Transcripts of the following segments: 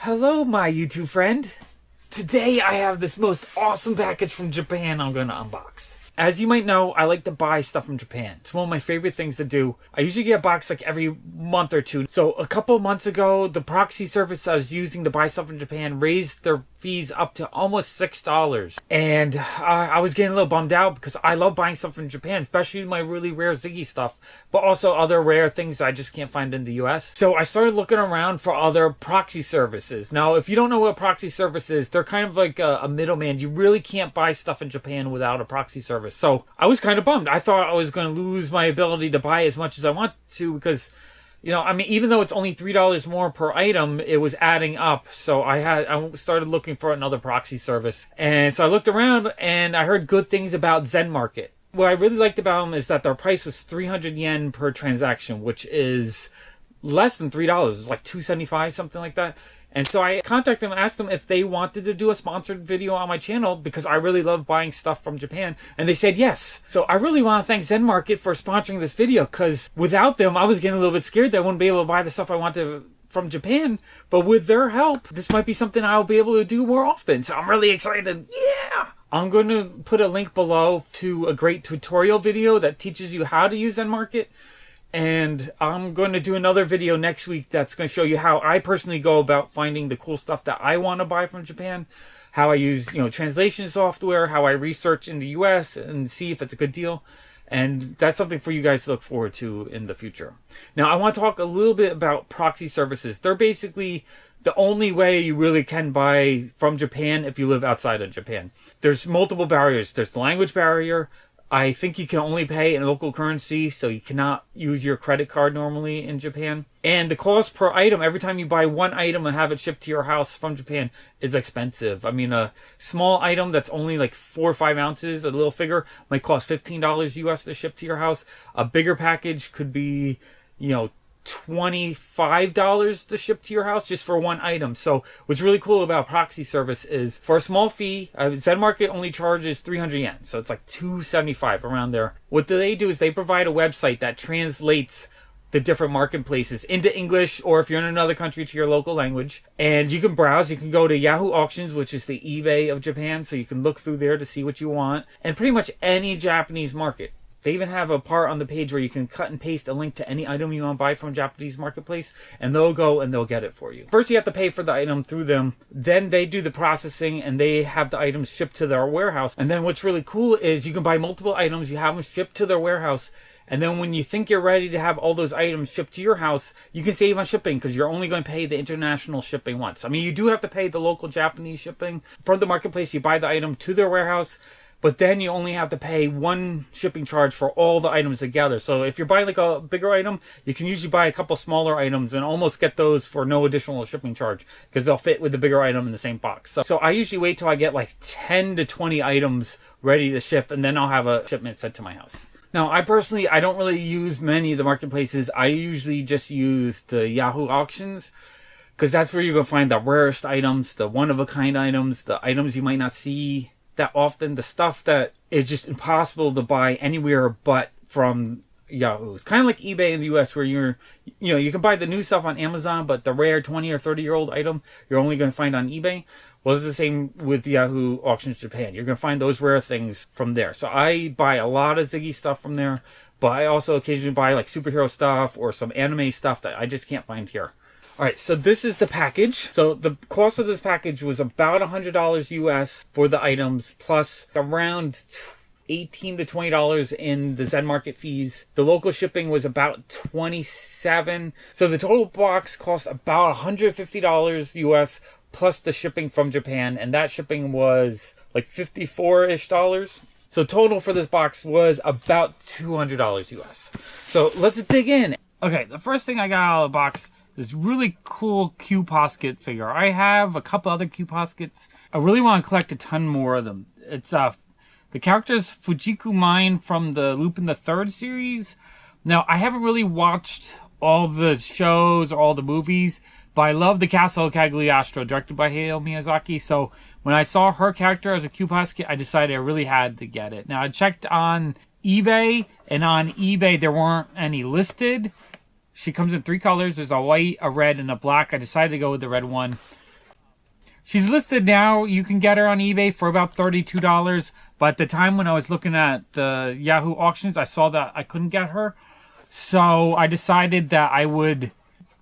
Hello, my YouTube friend. Today I have this most awesome package from Japan I'm going to unbox. As you might know, I like to buy stuff from Japan. It's one of my favorite things to do. I usually get a box like every month or two. So a couple of months ago, the proxy service I was using to buy stuff from Japan raised their fees up to almost $6. And I was getting a little bummed out because I love buying stuff from Japan, especially my really rare Ziggy stuff, but also other rare things I just can't find in the US. So I started looking around for other proxy services. Now, if you don't know what a proxy service is, they're kind of like a middleman. You really can't buy stuff in Japan without a proxy service. So I was kind of bummed. I thought I was going to lose my ability to buy as much as I want to because, you know, I mean, even though it's only $3 more per item, it was adding up. So I started looking for another proxy service. And so I looked around and I heard good things about Zen Market. What I really liked about them is that their price was 300 yen per transaction, which is less than $3. It's like $2.75, something like that. And so I contacted them and asked them if they wanted to do a sponsored video on my channel because I really love buying stuff from Japan. And they said yes. So I really want to thank Zen Market for sponsoring this video because without them, I was getting a little bit scared that I wouldn't be able to buy the stuff I wanted from Japan. But with their help, this might be something I'll be able to do more often. So I'm really excited. Yeah! I'm going to put a link below to a great tutorial video that teaches you how to use Zen Market. And I'm going to do another video next week that's going to show you how I personally go about finding the cool stuff that I want to buy from Japan, how I use, you know, translation software, how I research in the US and see if it's a good deal. And that's something for you guys to look forward to in the future. Now, I want to talk a little bit about proxy services. They're basically the only way you really can buy from Japan if you live outside of Japan. There's multiple barriers. There's the language barrier. I think you can only pay in local currency, so you cannot use your credit card normally in Japan. And the cost per item, every time you buy one item and have it shipped to your house from Japan, is expensive. I mean, a small item that's only like 4 or 5 ounces, a little figure, might cost $15 US to ship to your house. A bigger package could be, you know, $25 to ship to your house just for one item. So what's really cool about proxy service is for a small fee, Zen Market only charges 300 yen. So it's like $2.75 around there. What they do is they provide a website that translates the different marketplaces into English, or if you're in another country, to your local language. And you can browse. You can go to Yahoo Auctions, which is the eBay of Japan. So you can look through there to see what you want. And pretty much any Japanese market. They even have a part on the page where you can cut and paste a link to any item you want to buy from a Japanese marketplace, and they'll go and they'll get it for you. First, you have to pay for the item through them. Then they do the processing, and they have the items shipped to their warehouse. And then what's really cool is you can buy multiple items. You have them shipped to their warehouse. And then when you think you're ready to have all those items shipped to your house, you can save on shipping because you're only going to pay the international shipping once. I mean, you do have to pay the local Japanese shipping. From the marketplace, you buy the item to their warehouse. But then you only have to pay one shipping charge for all the items together. So if you're buying like a bigger item, you can usually buy a couple smaller items and almost get those for no additional shipping charge because they'll fit with the bigger item in the same box. So I usually wait till I get like 10 to 20 items ready to ship, and then I'll have a shipment sent to my house. Now, I personally don't really use many of the marketplaces. I usually just use the Yahoo Auctions because that's where you're going to find the rarest items, the one-of-a-kind items, the items you might not see that often, the stuff that is just impossible to buy anywhere but from Yahoo. It's kind of like eBay in the US where you can buy the new stuff on Amazon, but the rare 20 or 30-year-old item you're only going to find on eBay. Well, it's the same with Yahoo Auctions Japan. You're going to find those rare things from there. So I buy a lot of Ziggy stuff from there, but I also occasionally buy like superhero stuff or some anime stuff that I just can't find here. All right, so this is the package. So the cost of this package was about $100 US for the items, plus around $18 to $20 in the Zen Market fees. The local shipping was about $27. So the total box cost about $150 US plus the shipping from Japan, and that shipping was like $54-ish. So total for this box was about $200 US. So let's dig in. Okay, the first thing I got out of the box, this really cool Q Posket figure. I have a couple other Q Poskets. I really want to collect a ton more of them. It's the character's Fujiku Mine from the Lupin the Third series. Now, I haven't really watched all the shows or all the movies, but I love The Castle of Cagliostro, directed by Hayao Miyazaki. So when I saw her character as a Q Posket, I decided I really had to get it. Now, I checked on eBay, and on eBay there weren't any listed. She comes in 3 colors. There's a white, a red, and a black. I decided to go with the red one. She's listed now. You can get her on eBay for about $32. But at the time when I was looking at the Yahoo auctions, I saw that I couldn't get her. So I decided that I would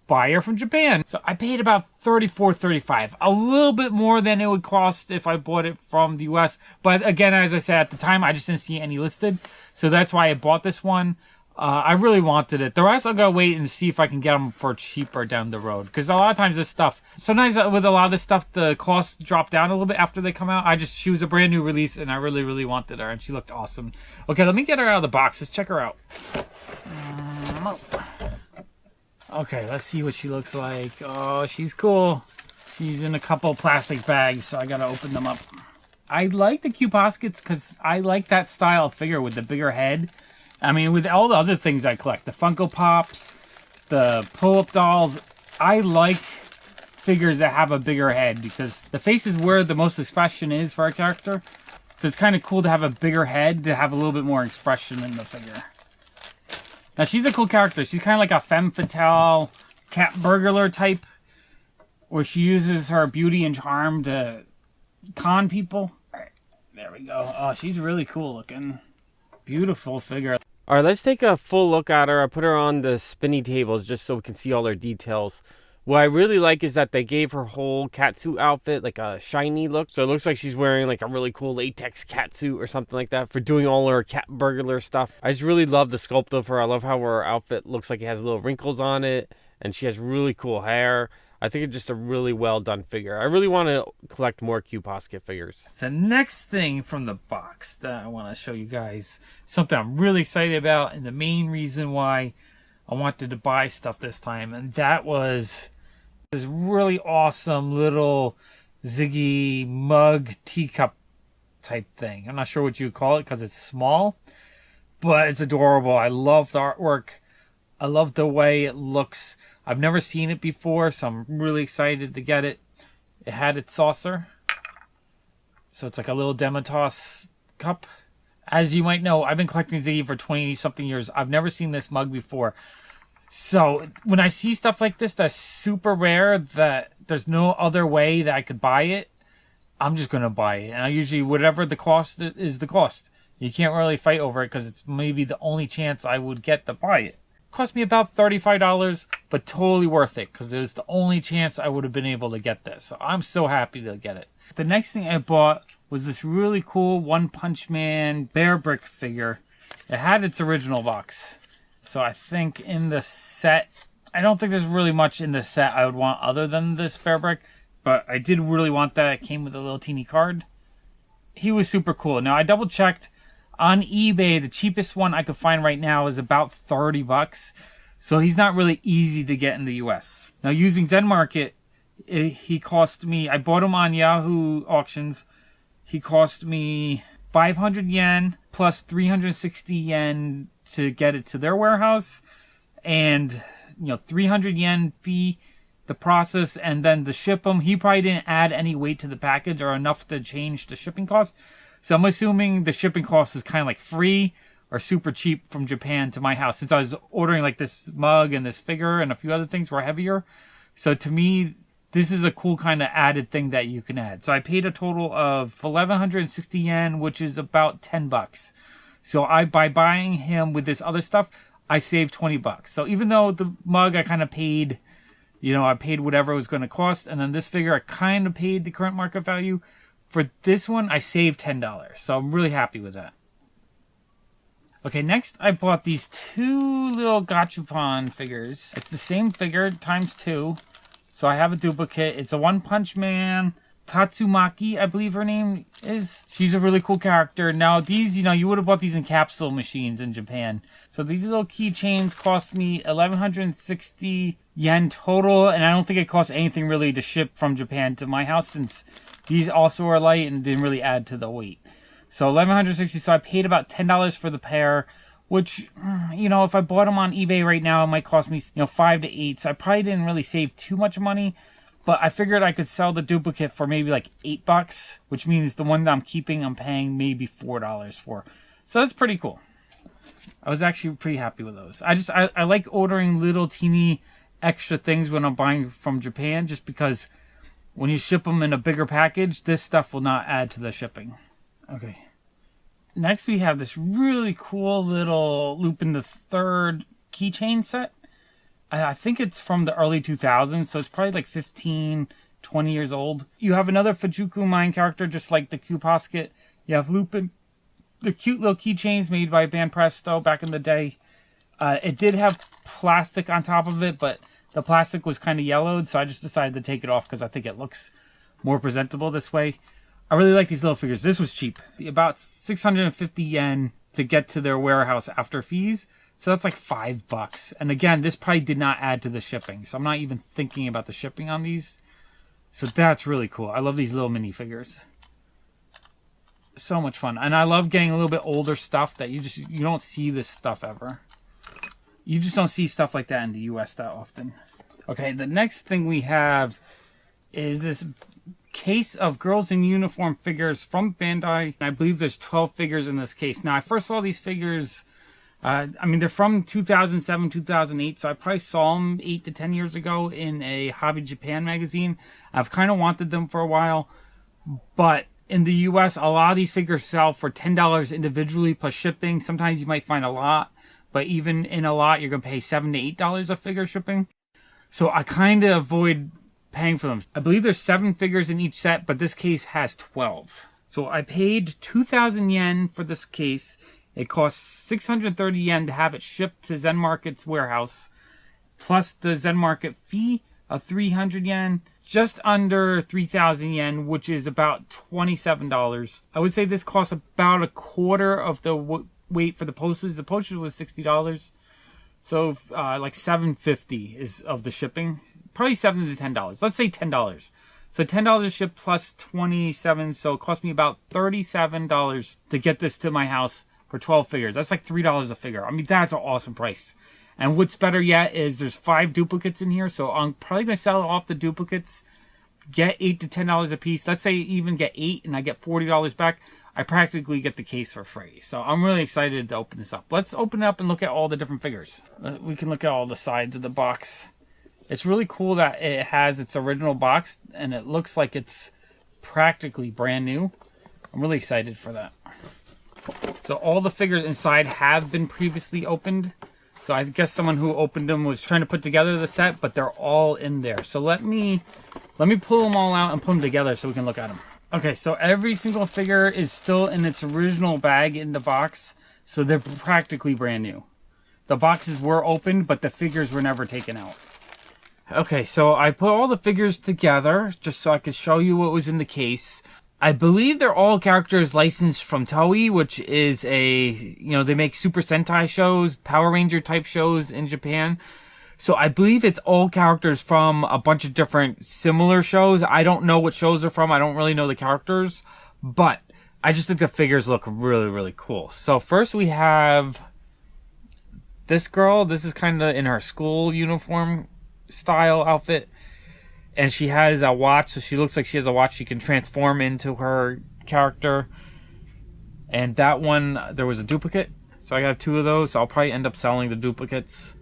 buy her from Japan. So I paid about $34, $35. A little bit more than it would cost if I bought it from the US. But again, as I said, at the time, I just didn't see any listed. So that's why I bought this one. I really wanted it. The rest I'll go wait and see if I can get them for cheaper down the road. Because a lot of times this stuff, sometimes with a lot of this stuff, the costs drop down a little bit after they come out. She was a brand new release and I really, really wanted her and she looked awesome. Okay, let me get her out of the box. Let's check her out. Okay, let's see what she looks like. Oh, she's cool. She's in a couple plastic bags, so I gotta open them up. I like the Q Poskets because I like that style of figure with the bigger head. I mean, with all the other things I collect, the Funko Pops, the pull-up dolls, I like figures that have a bigger head because the face is where the most expression is for a character. So it's kind of cool to have a bigger head to have a little bit more expression in the figure. Now, she's a cool character. She's kind of like a femme fatale cat burglar type where she uses her beauty and charm to con people. All right, there we go. Oh, she's really cool looking. Beautiful figure. All right, let's take a full look at her. I put her on the spinny tables just so we can see all her details. What I really like is that they gave her whole catsuit outfit like a shiny look. So it looks like she's wearing like a really cool latex catsuit or something like that for doing all her cat burglar stuff. I just really love the sculpt of her. I love how her outfit looks like it has little wrinkles on it. And she has really cool hair. I think it's just a really well done figure. I really want to collect more Q Posket figures. The next thing from the box that I want to show you guys, something I'm really excited about, and the main reason why I wanted to buy stuff this time, and that was this really awesome little Ziggy mug teacup type thing. I'm not sure what you would call it because it's small, but it's adorable. I love the artwork. I love the way it looks. I've never seen it before, so I'm really excited to get it. It had its saucer. So it's like a little Dematoss cup. As you might know, I've been collecting Ziggy for 20-something years. I've never seen this mug before. So when I see stuff like this that's super rare, that there's no other way that I could buy it, I'm just going to buy it. And I usually, whatever the cost is, the cost. You can't really fight over it because it's maybe the only chance I would get to buy it. Cost me about $35, but totally worth it because it was the only chance I would have been able to get this. So I'm so happy to get it. The next thing I bought was this really cool One Punch Man Bear Brick figure. It had its original box. So I think in the set, I don't think there's really much in the set I would want other than this Bear Brick, but I did really want that. It came with a little teeny card. He was super cool. Now I double checked. On eBay, the cheapest one I could find right now is about $30. So he's not really easy to get in the US. Now using Zen Market, he cost me, I bought him on Yahoo auctions. He cost me 500 yen plus 360 yen to get it to their warehouse. And, 300 yen fee, the process, and then to ship him. He probably didn't add any weight to the package or enough to change the shipping cost. So I'm assuming the shipping cost is kind of like free or super cheap from Japan to my house. Since I was ordering like this mug and this figure and a few other things were heavier. So to me, this is a cool kind of added thing that you can add. So I paid a total of 1,160 yen, which is about $10. So by buying him with this other stuff, I saved $20. So even though the mug I kind of paid, I paid whatever it was going to cost. And then this figure, I kind of paid the current market value. For this one, I saved $10, so I'm really happy with that. Okay, next I bought these two little Gachapon figures. It's the same figure times two, so I have a duplicate. It's a One Punch Man Tatsumaki, I believe her name is. She's a really cool character. Now these, you would have bought these in capsule machines in Japan. So these little keychains cost me 1,160 yen total, and I don't think it cost anything really to ship from Japan to my house since these also are light and didn't really add to the weight. So 1,160, so I paid about $10 for the pair, which, if I bought them on eBay right now, it might cost me, $5 to $8. So I probably didn't really save too much money, but I figured I could sell the duplicate for maybe like $8, which means the one that I'm keeping, I'm paying maybe $4 for. So that's pretty cool. I was actually pretty happy with those. I like ordering little teeny extra things when I'm buying from Japan, just because when you ship them in a bigger package, this stuff will not add to the shipping. Okay. Next, we have this really cool little Lupin the Third keychain set. I think it's from the early 2000s, so it's probably like 15, 20 years old. You have another Fujuku Mine character, just like the Q Posket. You have Lupin. The cute little keychains made by Banpresto back in the day. It did have plastic on top of it, but the plastic was kind of yellowed, so I just decided to take it off because I think it looks more presentable this way. I really like these little figures. This was cheap. About 650 yen to get to their warehouse after fees. So that's like $5. And again, this probably did not add to the shipping. So I'm not even thinking about the shipping on these. So that's really cool. I love these little minifigures. So much fun. And I love getting a little bit older stuff that you don't see this stuff ever. You just don't see stuff like that in the US that often. Okay, the next thing we have is this case of girls in uniform figures from Bandai. I believe there's 12 figures in this case. Now, I first saw these figures, they're from 2007, 2008, so I probably saw them 8 to 10 years ago in a Hobby Japan magazine. I've kind of wanted them for a while, but in the US, a lot of these figures sell for $10 individually plus shipping. Sometimes you might find a lot, but even in a lot, you're going to pay $7 to $8 a figure shipping. So I kind of avoid paying for them. I believe there's 7 figures in each set, but this case has 12. So I paid 2,000 yen for this case. It costs 630 yen to have it shipped to Zen Market's warehouse, plus the Zen Market fee of 300 yen, just under 3,000 yen, which is about $27. I would say this costs about a quarter of the weight for the postage. The postage was $60. So like $7.50 is of the shipping. Probably $7 to $10. Let's say $10. So $10 shipped plus 27, so it cost me about $37 to get this to my house for 12 figures. That's like $3 a figure. I mean, that's an awesome price. And what's better yet is there's 5 duplicates in here, so I'm probably going to sell off the duplicates, get $8 to $10 a piece. Let's say even get 8 and I get $40 back. I practically get the case for free. So I'm really excited to open this up. Let's open it up and look at all the different figures. We can look at all the sides of the box. It's really cool that it has its original box and it looks like it's practically brand new. I'm really excited for that. So all the figures inside have been previously opened. So I guess someone who opened them was trying to put together the set, but they're all in there. So let me pull them all out and put them together so we can look at them. Okay, so every single figure is still in its original bag in the box, so they're practically brand new. The boxes were opened, but the figures were never taken out. Okay, so I put all the figures together just so I could show you what was in the case. I believe they're all characters licensed from Toei, which is they make Super Sentai shows, Power Ranger type shows in Japan. So I believe it's all characters from a bunch of different similar shows. I don't know what shows they're from. I don't really know the characters, but I just think the figures look really, really cool. So first we have this girl. This is kind of in her school uniform style outfit. And she has a watch, so she looks like she has a watch she can transform into her character. And that one, there was a duplicate. So I got 2 of those, so I'll probably end up selling the duplicates.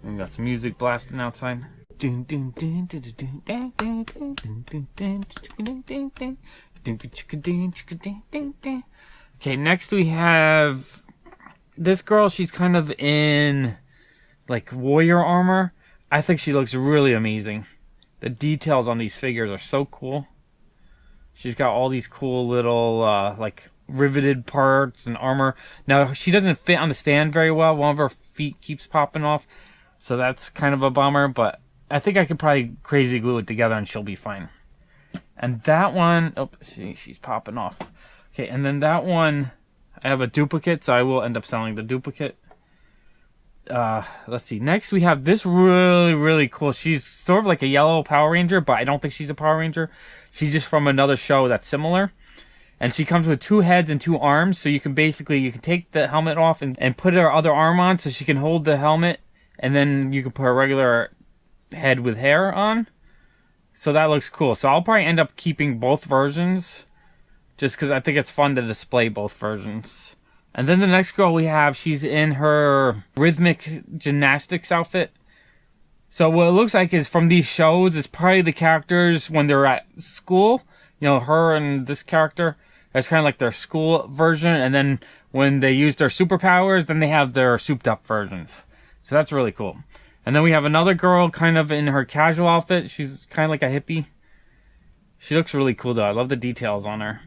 We got some music blasting outside. Okay, next we have this girl. She's kind of in like warrior armor. I think she looks really amazing. The details on these figures are so cool. She's got all these cool little like riveted parts and armor. Now, she doesn't fit on the stand very well. One of her feet keeps popping off. So that's kind of a bummer, but I think I could probably crazy glue it together and she'll be fine. And that one, she's popping off. Okay, and then that one, I have a duplicate, so I will end up selling the duplicate. Let's see. Next, we have this really, really cool. She's sort of like a yellow Power Ranger, but I don't think she's a Power Ranger. She's just from another show that's similar. And she comes with 2 heads and 2 arms, so you can take the helmet off and put her other arm on so she can hold the helmet. And then you can put a regular head with hair on. So that looks cool. So I'll probably end up keeping both versions, just because I think it's fun to display both versions. And then the next girl we have, she's in her rhythmic gymnastics outfit. So what it looks like is from these shows, it's probably the characters when they're at school. You know, her and this character. That's kind of like their school version. And then when they use their superpowers, then they have their souped up versions. So that's really cool. And then we have another girl kind of in her casual outfit. She's kind of like a hippie. She looks really cool though. I love the details on her.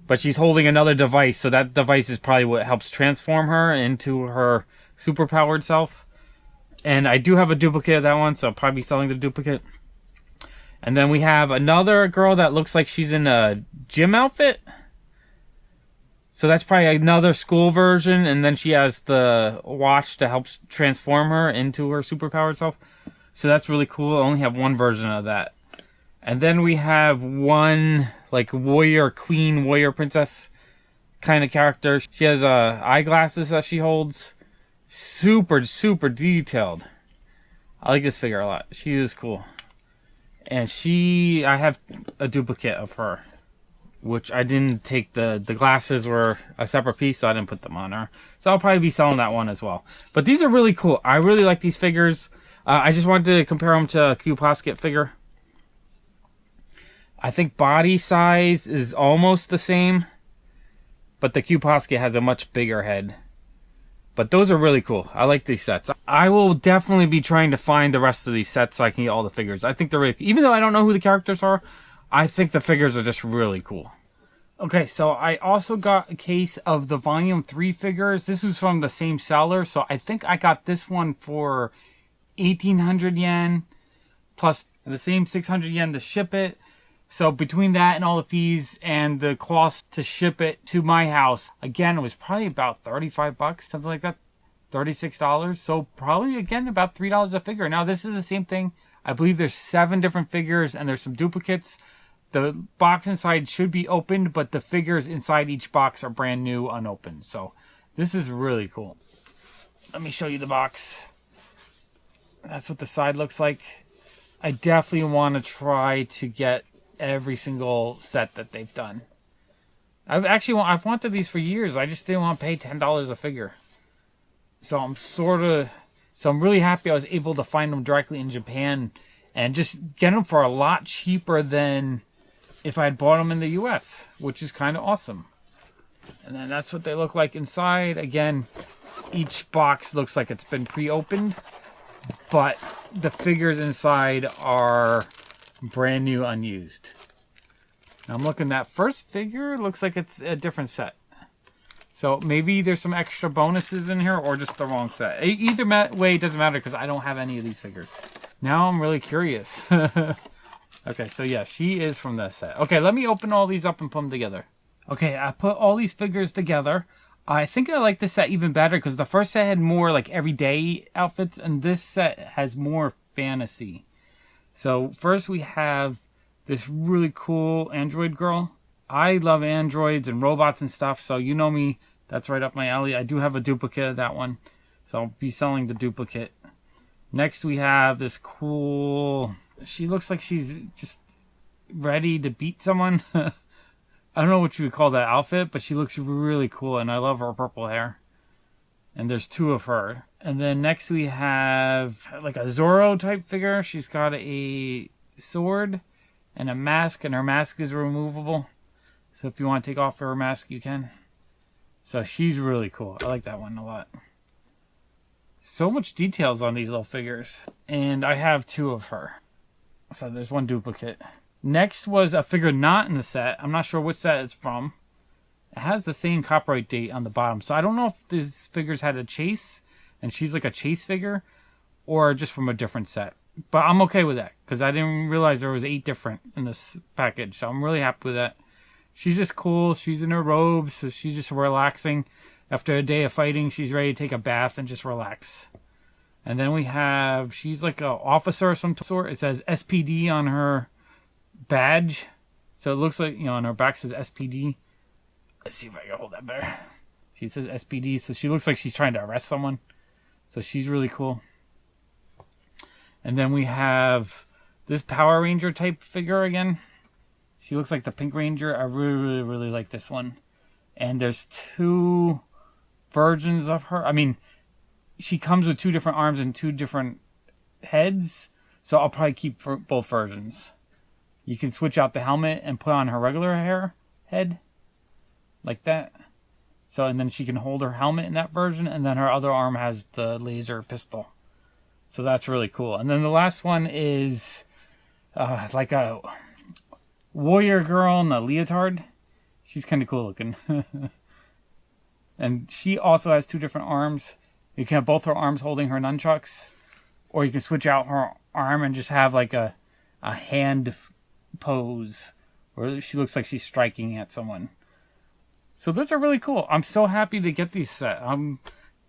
But she's holding another device. So that device is probably what helps transform her into her superpowered self. And I do have a duplicate of that one. So I'll probably be selling the duplicate. And then we have another girl that looks like she's in a gym outfit. So that's probably another school version, and then she has the watch to help transform her into her superpowered self. So that's really cool. I only have one version of that. And then we have one, like, warrior queen, warrior princess kind of character. She has eyeglasses that she holds. Super, super detailed. I like this figure a lot. She is cool. And I have a duplicate of her. Which I didn't take, the glasses were a separate piece, so I didn't put them on her. So I'll probably be selling that one as well. But these are really cool. I really like these figures. I just wanted to compare them to a Q Posket figure. I think body size is almost the same. But the Q Posket has a much bigger head. But those are really cool. I like these sets. I will definitely be trying to find the rest of these sets so I can get all the figures. I think they're really, even though I don't know who the characters are, I think the figures are just really cool. Okay, so I also got a case of the Volume 3 figures. This was from the same seller, so I think I got this one for 1,800 yen, plus the same 600 yen to ship it. So between that and all the fees and the cost to ship it to my house, again, it was probably about 35 bucks, something like that, $36. So probably, again, about $3 a figure. Now, this is the same thing. I believe there's 7 different figures, and there's some duplicates. The box inside should be opened, but the figures inside each box are brand new, unopened. So this is really cool. Let me show you the box. That's what the side looks like. I definitely want to try to get every single set that they've done. I've wanted these for years. I just didn't want to pay $10 a figure. So I'm really happy I was able to find them directly in Japan and just get them for a lot cheaper than if I had bought them in the US, which is kind of awesome. And then that's what they look like inside. Again, each box looks like it's been pre-opened, but the figures inside are brand new, unused. Now I'm looking at that first figure. Looks like it's a different set. So maybe there's some extra bonuses in here or just the wrong set. Either way, it doesn't matter because I don't have any of these figures. Now I'm really curious. Okay, so yeah, she is from this set. Okay, let me open all these up and put them together. Okay, I put all these figures together. I think I like this set even better because the first set had more like everyday outfits and this set has more fantasy. So first we have this really cool android girl. I love androids and robots and stuff, so you know me, that's right up my alley. I do have a duplicate of that one, so I'll be selling the duplicate. Next we have this cool... She looks like she's just ready to beat someone. I don't know what you would call that outfit, but she looks really cool, and I love her purple hair. And there's 2 of her. And then next we have like a Zorro type figure. She's got a sword and a mask, and her mask is removable. So if you want to take off her mask, you can. So she's really cool. I like that one a lot. So much details on these little figures. And I have 2 of her. So there's 1 duplicate. Next was a figure not in the set. I'm not sure which set it's from. It has the same copyright date on the bottom. So I don't know if these figures had a chase, and she's like a chase figure, or just from a different set. But I'm okay with that, because I didn't realize there was 8 different in this package. So I'm really happy with that. She's just cool. She's in her robes, so she's just relaxing. After a day of fighting, she's ready to take a bath and just relax. And then we have, she's like an officer of some sort. It says SPD on her badge. So it looks like, on her back says SPD. Let's see if I can hold that better. See, it says SPD. So she looks like she's trying to arrest someone. So she's really cool. And then we have this Power Ranger type figure again. She looks like the Pink Ranger. I really, really, really like this one. And there's 2 versions of her. I mean, she comes with 2 different arms and 2 different heads, so I'll probably keep both versions. You can switch out the helmet and put on her regular head, like that. So, and then she can hold her helmet in that version, and then her other arm has the laser pistol. So that's really cool. And then the last one is like a warrior girl in a leotard. She's kind of cool looking. And she also has 2 different arms. You can have both her arms holding her nunchucks, or you can switch out her arm and just have like a hand pose where she looks like she's striking at someone. So those are really cool. I'm so happy to get these set. I'm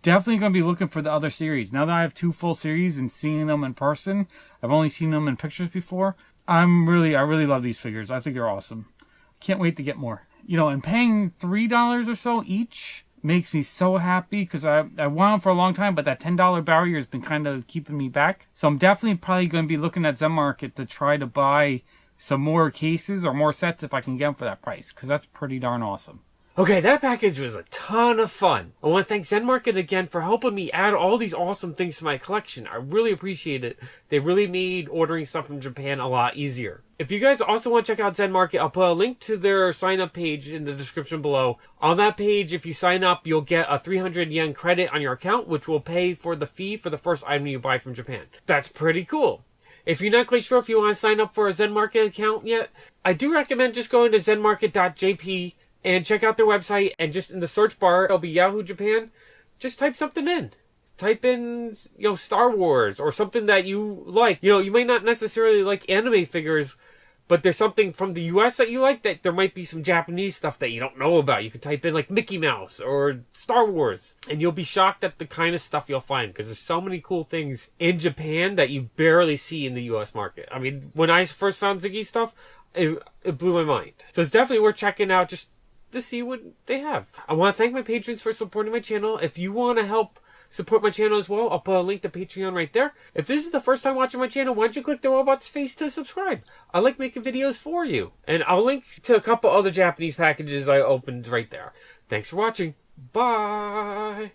definitely going to be looking for the other series. Now that I have 2 full series and seeing them in person, I've only seen them in pictures before. I really love these figures. I think they're awesome. Can't wait to get more. You know, and paying $3 or so each makes me so happy because I want them for a long time, but that $10 barrier has been kind of keeping me back. So I'm definitely probably going to be looking at Zen Market to try to buy some more cases or more sets if I can get them for that price, because that's pretty darn awesome. Okay, that package was a ton of fun. I want to thank Zen Market again for helping me add all these awesome things to my collection. I really appreciate it. They really made ordering stuff from Japan a lot easier. If you guys also want to check out Zen Market, I'll put a link to their sign-up page in the description below. On that page, if you sign up, you'll get a 300 yen credit on your account, which will pay for the fee for the first item you buy from Japan. That's pretty cool. If you're not quite sure if you want to sign up for a Zen Market account yet, I do recommend just going to zenmarket.jp and check out their website, and just in the search bar, it'll be Yahoo Japan. Just type something in. Type in, Star Wars or something that you like. You may not necessarily like anime figures, but there's something from the US that you like, that there might be some Japanese stuff that you don't know about. You can type in like Mickey Mouse or Star Wars, and you'll be shocked at the kind of stuff you'll find, because there's so many cool things in Japan that you barely see in the US market. I mean, when I first found Ziggy stuff, it blew my mind. So it's definitely worth checking out just to see what they have. I want to thank my patrons for supporting my channel. If you want to help support my channel as well, I'll put a link to Patreon right there. If this is the first time watching my channel, why don't you click the robot's face to subscribe? I like making videos for you. And I'll link to a couple other Japanese packages I opened right there. Thanks for watching. Bye!